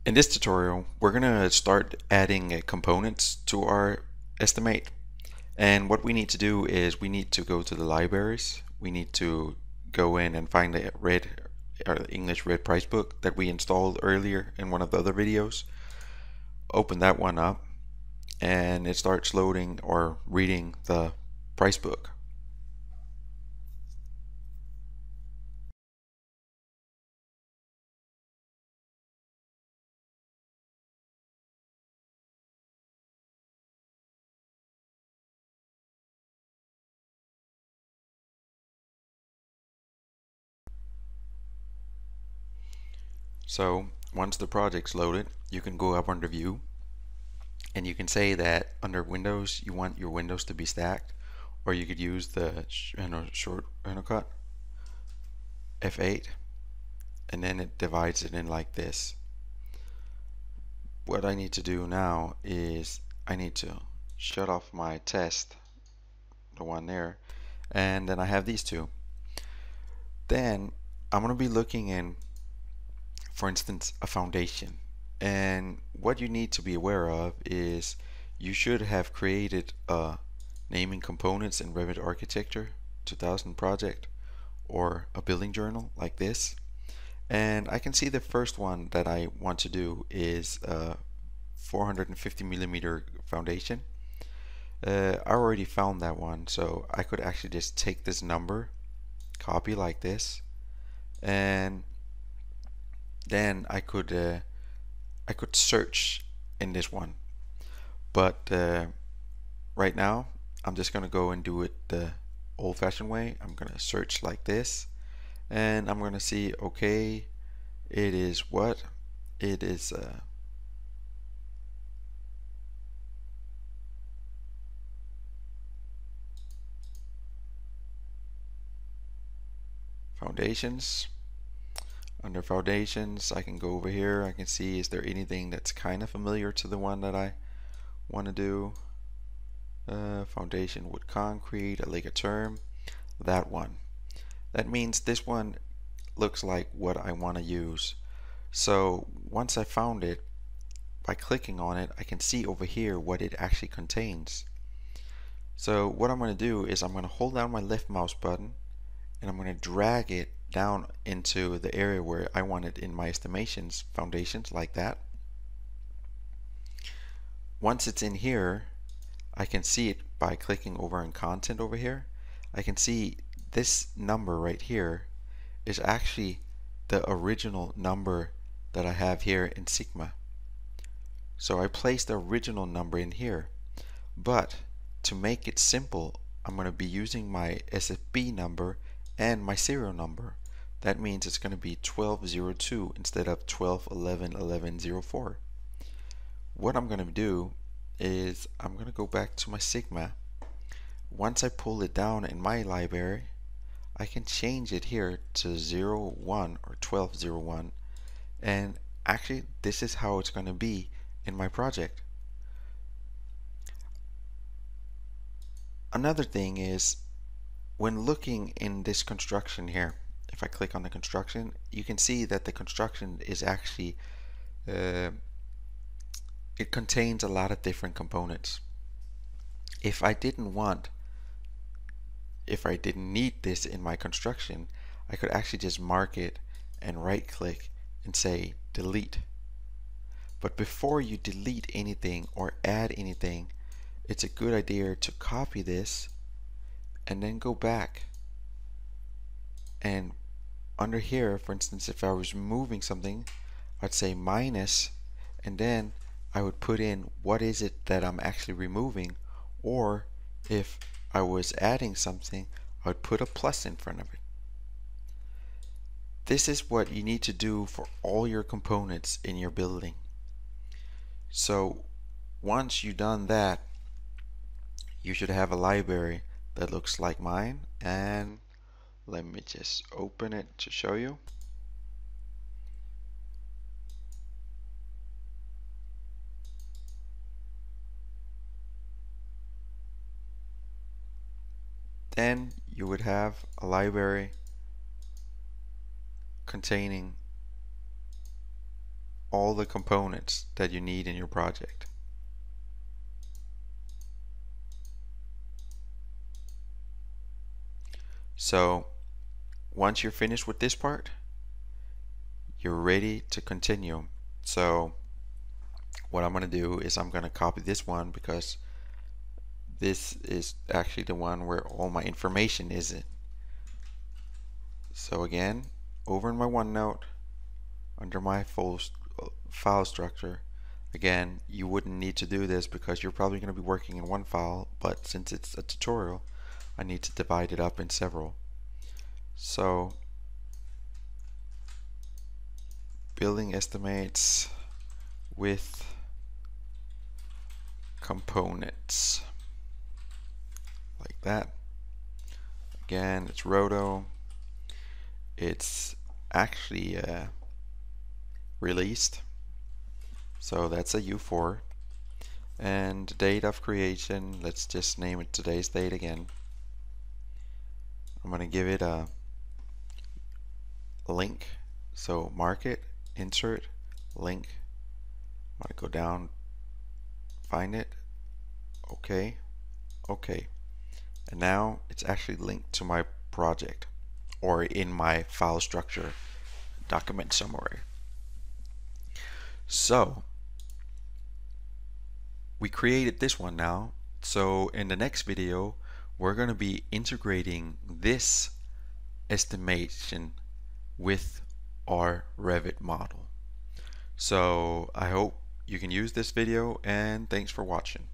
In this tutorial, we're going to start adding components to our estimate. And what we need to do is we need to go to the libraries. We need to go in and find the English Red Price book that we installed earlier in one of the other videos. Open that one up and it starts loading or reading the price book. So once the project's loaded, you can go up under view and you can say that under Windows you want your windows to be stacked, or you could use the shortcut F8 and then it divides it in like this. What I need to do now is I need to shut off my test, the one there, and then I have these two. Then I'm going to be looking in, for instance, a foundation. And what you need to be aware of is you should have created a naming components in Revit Architecture 2000 project or a building journal like this. And I can see the first one that I want to do is 450 millimeter foundation. I already found that one, so I could actually just take this number, copy like this, and then I could search in this one. But right now, I'm just gonna go and do it the old-fashioned way. I'm gonna search like this, and I'm gonna see, okay, it is what? It is foundations. Under foundations, I can go over here. I can see, is there anything that's kind of familiar to the one that I want to do? Foundation wood concrete, a Liga term, that one. That means this one looks like what I want to use. So once I found it, by clicking on it, I can see over here what it actually contains. So what I'm going to do is I'm going to hold down my left mouse button and I'm going to drag it down into the area where I want it in my estimations foundations, like that. Once it's in here, I can see it by clicking over in content over here. I can see this number right here is actually the original number that I have here in Sigma. So I placed the original number in here. But to make it simple, I'm going to be using my SFB number and my serial number. That means it's going to be 1202 instead of 12111104. What I'm going to do is I'm going to go back to my Sigma. Once I pull it down in my library, I can change it here to 01 or 1201, and actually this is how it's going to be in my project. Another thing is, when looking in this construction here, if I click on the construction, you can see that the construction is actually it contains a lot of different components. If I didn't need this in my construction, I could actually just mark it and right click and say delete. But before you delete anything or add anything, it's a good idea to copy this and then go back, and under here, for instance, if I was moving something, I'd say minus, and then I would put in what is it that I'm actually removing, or if I was adding something, I would put a plus in front of it. This is what you need to do for all your components in your building. So once you've done that, you should have a library that looks like mine, and let me just open it to show you. Then you would have a library containing all the components that you need in your project. So once you're finished with this part, you're ready to continue. So what I'm going to do is I'm going to copy this one because this is actually the one where all my information is in. So again, over in my OneNote, under my file structure, again, you wouldn't need to do this because you're probably going to be working in one file, but since it's a tutorial, I need to divide it up in several. So building estimates with components, like that. Again, it's Roto. It's actually released, so that's a U4. And date of creation, let's just name it today's date again. I'm going to give it a link, so mark it, insert, link. I'm going to go down, find it, okay, okay. And now it's actually linked to my project or in my file structure document summary. So we created this one now. So in the next video, we're going to be integrating this estimation with our Revit model. So I hope you can use this video, and thanks for watching.